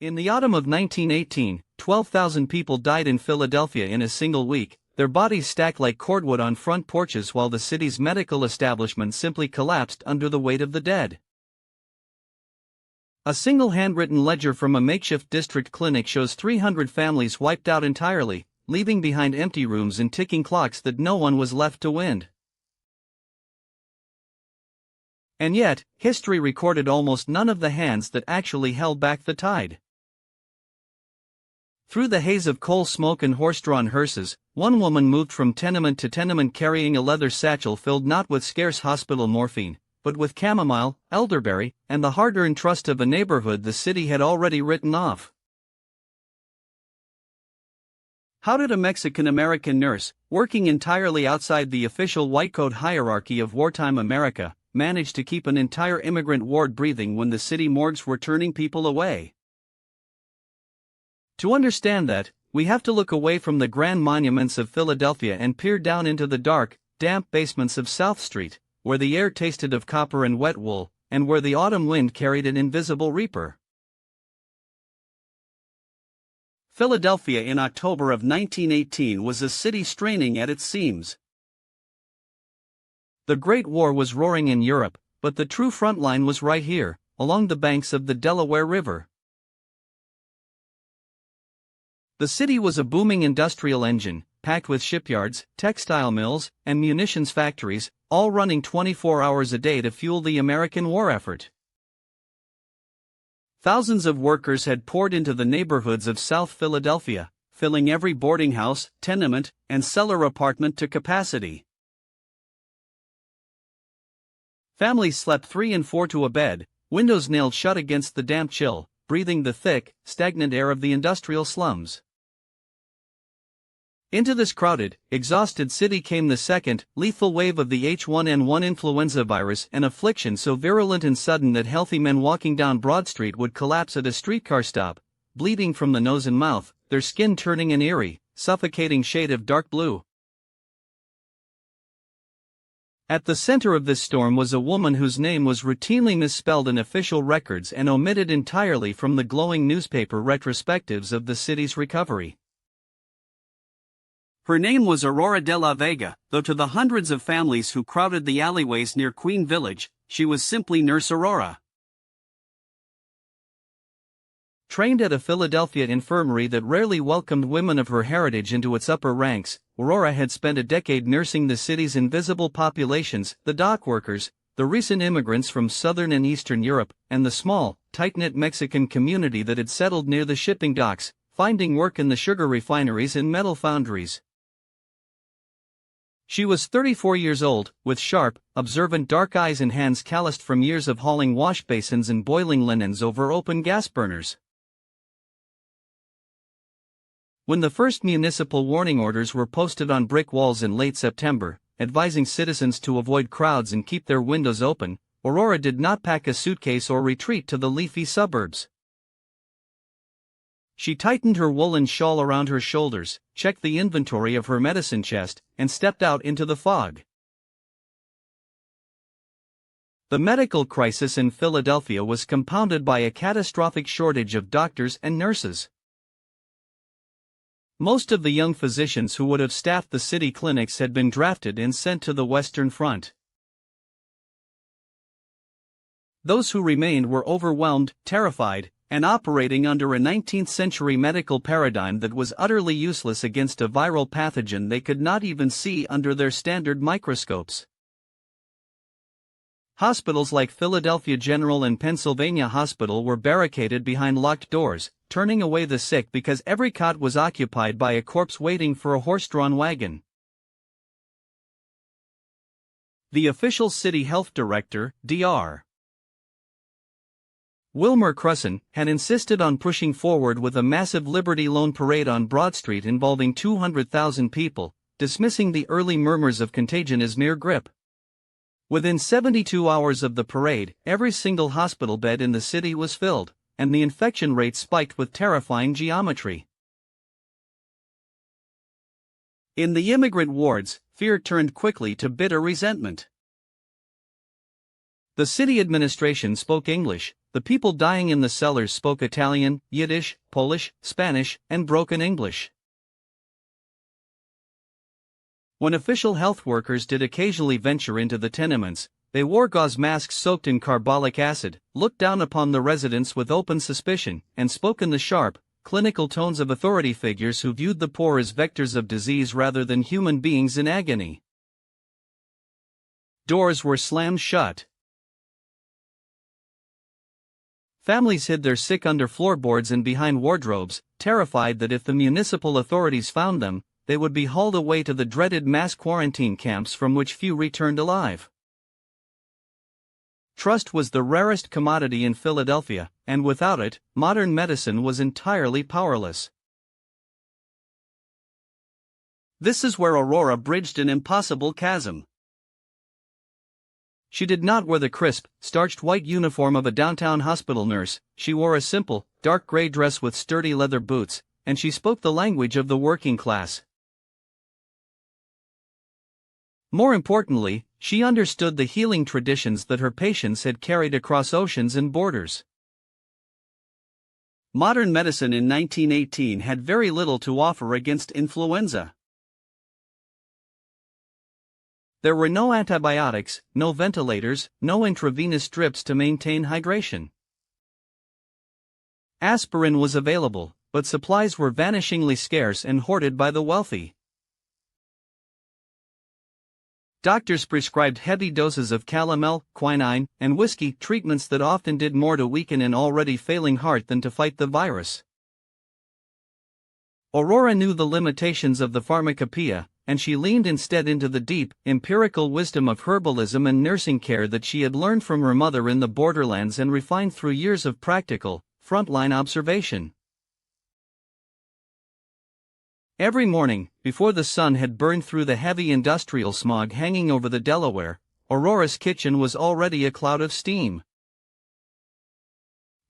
In the autumn of 1918, 12,000 people died in Philadelphia in a single week, their bodies stacked like cordwood on front porches while the city's medical establishment simply collapsed under the weight of the dead. A single handwritten ledger from a makeshift district clinic shows 300 families wiped out entirely, leaving behind empty rooms and ticking clocks that no one was left to wind. And yet, history recorded almost none of the hands that actually held back the tide. Through the haze of coal smoke and horse-drawn hearses, one woman moved from tenement to tenement carrying a leather satchel filled not with scarce hospital morphine, but with chamomile, elderberry, and the hard-earned trust of a neighborhood the city had already written off. How did a Mexican-American nurse, working entirely outside the official white-coat hierarchy of wartime America, manage to keep an entire immigrant ward breathing when the city morgues were turning people away? To understand that, we have to look away from the grand monuments of Philadelphia and peer down into the dark, damp basements of South Street, where the air tasted of copper and wet wool, and where the autumn wind carried an invisible reaper. Philadelphia in October of 1918 was a city straining at its seams. The Great War was roaring in Europe, but the true front line was right here, along the banks of the Delaware River. The city was a booming industrial engine, packed with shipyards, textile mills, and munitions factories, all running 24 hours a day to fuel the American war effort. Thousands of workers had poured into the neighborhoods of South Philadelphia, filling every boarding house, tenement, and cellar apartment to capacity. Families slept 3 and 4 to a bed, windows nailed shut against the damp chill, breathing the thick, stagnant air of the industrial slums. Into this crowded, exhausted city came the second, lethal wave of the H1N1 influenza virus, an affliction so virulent and sudden that healthy men walking down Broad Street would collapse at a streetcar stop, bleeding from the nose and mouth, their skin turning an eerie, suffocating shade of dark blue. At the center of this storm was a woman whose name was routinely misspelled in official records and omitted entirely from the glowing newspaper retrospectives of the city's recovery. Her name was Aurora de la Vega, though to the hundreds of families who crowded the alleyways near Queen Village, she was simply Nurse Aurora. Trained at a Philadelphia infirmary that rarely welcomed women of her heritage into its upper ranks, Aurora had spent a decade nursing the city's invisible populations, the dock workers, the recent immigrants from southern and eastern Europe, and the small, tight-knit Mexican community that had settled near the shipping docks, finding work in the sugar refineries and metal foundries. She was 34 years old, with sharp, observant dark eyes and hands calloused from years of hauling wash basins and boiling linens over open gas burners. When the first municipal warning orders were posted on brick walls in late September, advising citizens to avoid crowds and keep their windows open, Aurora did not pack a suitcase or retreat to the leafy suburbs. She tightened her woolen shawl around her shoulders, checked the inventory of her medicine chest, and stepped out into the fog. The medical crisis in Philadelphia was compounded by a catastrophic shortage of doctors and nurses. Most of the young physicians who would have staffed the city clinics had been drafted and sent to the Western Front. Those who remained were overwhelmed, terrified, and operating under a 19th-century medical paradigm that was utterly useless against a viral pathogen they could not even see under their standard microscopes. Hospitals like Philadelphia General and Pennsylvania Hospital were barricaded behind locked doors, turning away the sick because every cot was occupied by a corpse waiting for a horse-drawn wagon. The official city health director, Dr. Wilmer Crusson, had insisted on pushing forward with a massive Liberty Loan parade on Broad Street involving 200,000 people, dismissing the early murmurs of contagion as mere grip. Within 72 hours of the parade, every single hospital bed in the city was filled, and the infection rate spiked with terrifying geometry. In the immigrant wards, fear turned quickly to bitter resentment. The city administration spoke English, the people dying in the cellars spoke Italian, Yiddish, Polish, Spanish, and broken English. When official health workers did occasionally venture into the tenements, they wore gauze masks soaked in carbolic acid, looked down upon the residents with open suspicion, and spoke in the sharp, clinical tones of authority figures who viewed the poor as vectors of disease rather than human beings in agony. Doors were slammed shut. Families hid their sick under floorboards and behind wardrobes, terrified that if the municipal authorities found them, they would be hauled away to the dreaded mass quarantine camps from which few returned alive. Trust was the rarest commodity in Philadelphia, and without it, modern medicine was entirely powerless. This is where Aurora bridged an impossible chasm. She did not wear the crisp, starched white uniform of a downtown hospital nurse. She wore a simple, dark gray dress with sturdy leather boots, and she spoke the language of the working class. More importantly, she understood the healing traditions that her patients had carried across oceans and borders. Modern medicine in 1918 had very little to offer against influenza. There were no antibiotics, no ventilators, no intravenous drips to maintain hydration. Aspirin was available, but supplies were vanishingly scarce and hoarded by the wealthy. Doctors prescribed heavy doses of calomel, quinine, and whiskey, treatments that often did more to weaken an already failing heart than to fight the virus. Aurora knew the limitations of the pharmacopoeia, and she leaned instead into the deep, empirical wisdom of herbalism and nursing care that she had learned from her mother in the borderlands and refined through years of practical, frontline observation. Every morning, before the sun had burned through the heavy industrial smog hanging over the Delaware, Aurora's kitchen was already a cloud of steam.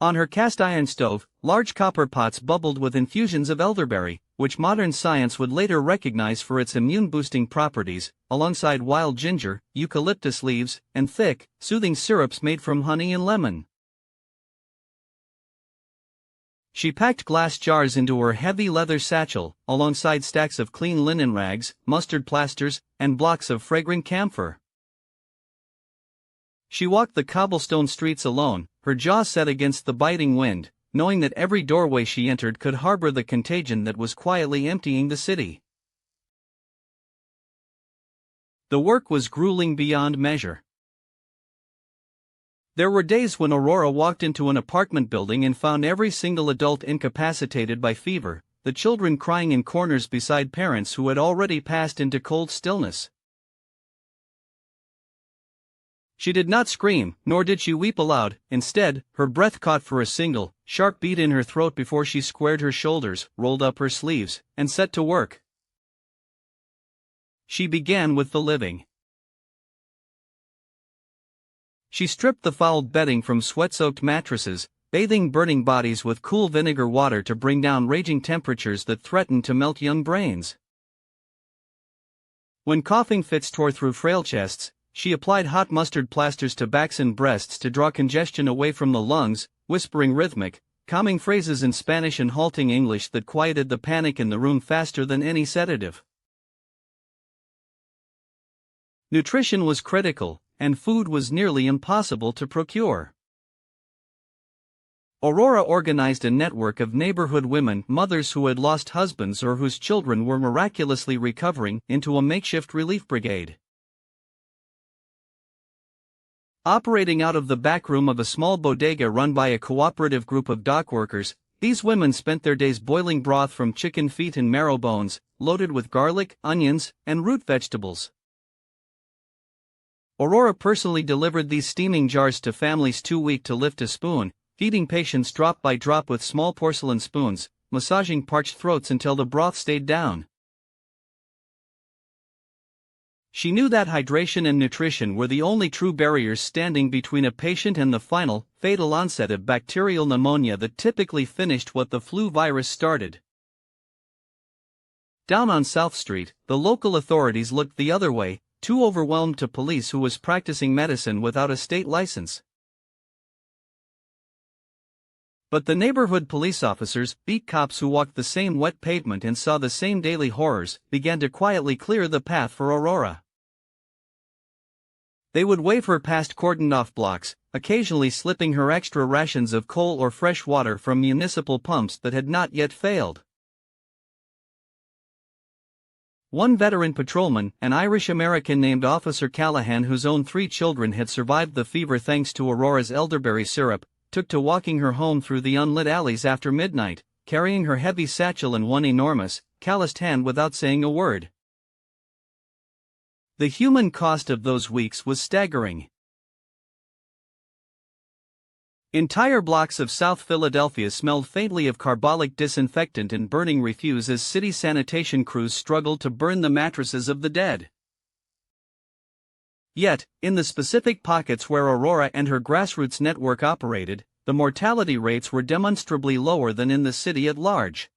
On her cast-iron stove, large copper pots bubbled with infusions of elderberry, which modern science would later recognize for its immune-boosting properties, alongside wild ginger, eucalyptus leaves, and thick, soothing syrups made from honey and lemon. She packed glass jars into her heavy leather satchel, alongside stacks of clean linen rags, mustard plasters, and blocks of fragrant camphor. She walked the cobblestone streets alone, her jaw set against the biting wind, knowing that every doorway she entered could harbor the contagion that was quietly emptying the city. The work was grueling beyond measure. There were days when Aurora walked into an apartment building and found every single adult incapacitated by fever, the children crying in corners beside parents who had already passed into cold stillness. She did not scream, nor did she weep aloud. Instead, her breath caught for a single, sharp beat in her throat before she squared her shoulders, rolled up her sleeves, and set to work. She began with the living. She stripped the fouled bedding from sweat-soaked mattresses, bathing burning bodies with cool vinegar water to bring down raging temperatures that threatened to melt young brains. When coughing fits tore through frail chests, she applied hot mustard plasters to backs and breasts to draw congestion away from the lungs, whispering rhythmic, calming phrases in Spanish and halting English that quieted the panic in the room faster than any sedative. Nutrition was critical, and food was nearly impossible to procure. Aurora organized a network of neighborhood women, mothers who had lost husbands or whose children were miraculously recovering, into a makeshift relief brigade. Operating out of the back room of a small bodega run by a cooperative group of dock workers, these women spent their days boiling broth from chicken feet and marrow bones, loaded with garlic, onions, and root vegetables. Aurora personally delivered these steaming jars to families too weak to lift a spoon, feeding patients drop by drop with small porcelain spoons, massaging parched throats until the broth stayed down. She knew that hydration and nutrition were the only true barriers standing between a patient and the final, fatal onset of bacterial pneumonia that typically finished what the flu virus started. Down on South Street, the local authorities looked the other way, too overwhelmed to police who was practicing medicine without a state license. But the neighborhood police officers, beat cops who walked the same wet pavement and saw the same daily horrors, began to quietly clear the path for Aurora. They would wave her past cordoned-off blocks, occasionally slipping her extra rations of coal or fresh water from municipal pumps that had not yet failed. One veteran patrolman, an Irish-American named Officer Callahan, whose own 3 children had survived the fever thanks to Aurora's elderberry syrup, took to walking her home through the unlit alleys after midnight, carrying her heavy satchel in one enormous, calloused hand without saying a word. The human cost of those weeks was staggering. Entire blocks of South Philadelphia smelled faintly of carbolic disinfectant and burning refuse as city sanitation crews struggled to burn the mattresses of the dead. Yet, in the specific pockets where Aurora and her grassroots network operated, the mortality rates were demonstrably lower than in the city at large.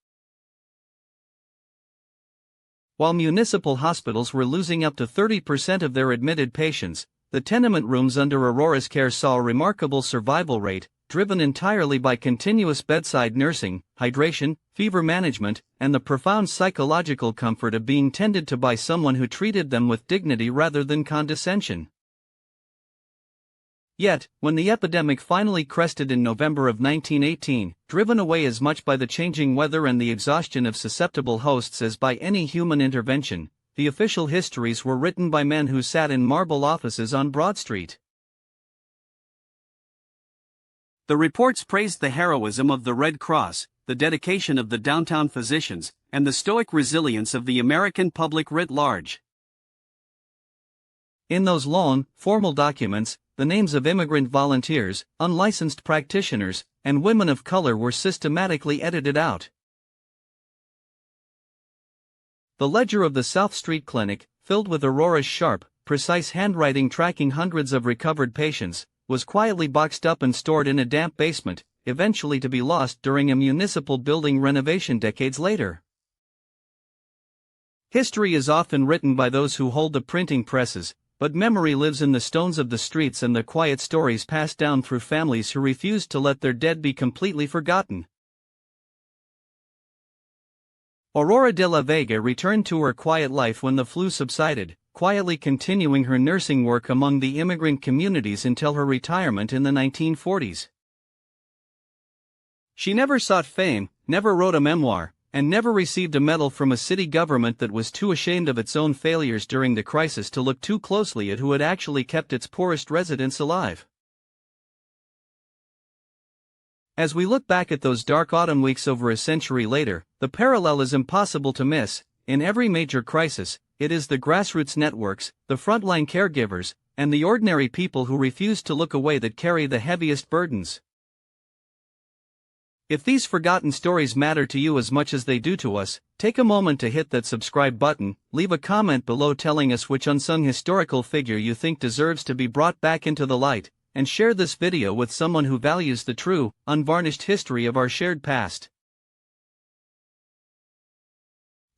While municipal hospitals were losing up to 30% of their admitted patients, the tenement rooms under Aurora's care saw a remarkable survival rate, driven entirely by continuous bedside nursing, hydration, fever management, and the profound psychological comfort of being tended to by someone who treated them with dignity rather than condescension. Yet, when the epidemic finally crested in November of 1918, driven away as much by the changing weather and the exhaustion of susceptible hosts as by any human intervention, the official histories were written by men who sat in marble offices on Broad Street. The reports praised the heroism of the Red Cross, the dedication of the downtown physicians, and the stoic resilience of the American public writ large. In those long, formal documents, the names of immigrant volunteers, unlicensed practitioners, and women of color were systematically edited out. The ledger of the South Street Clinic, filled with Aurora's sharp, precise handwriting tracking hundreds of recovered patients, was quietly boxed up and stored in a damp basement, eventually to be lost during a municipal building renovation decades later. History is often written by those who hold the printing presses, but memory lives in the stones of the streets and the quiet stories passed down through families who refused to let their dead be completely forgotten. Aurora de la Vega returned to her quiet life when the flu subsided, quietly continuing her nursing work among the immigrant communities until her retirement in the 1940s. She never sought fame, never wrote a memoir, and never received a medal from a city government that was too ashamed of its own failures during the crisis to look too closely at who had actually kept its poorest residents alive. As we look back at those dark autumn weeks over a century later, the parallel is impossible to miss. In every major crisis, it is the grassroots networks, the frontline caregivers, and the ordinary people who refuse to look away that carry the heaviest burdens. If these forgotten stories matter to you as much as they do to us, take a moment to hit that subscribe button, leave a comment below telling us which unsung historical figure you think deserves to be brought back into the light, and share this video with someone who values the true, unvarnished history of our shared past.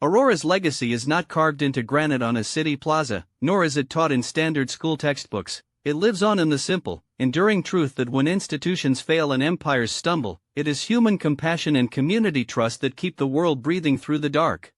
Aurora's legacy is not carved into granite on a city plaza, nor is it taught in standard school textbooks. It lives on in the simple, enduring truth that when institutions fail and empires stumble, it is human compassion and community trust that keep the world breathing through the dark.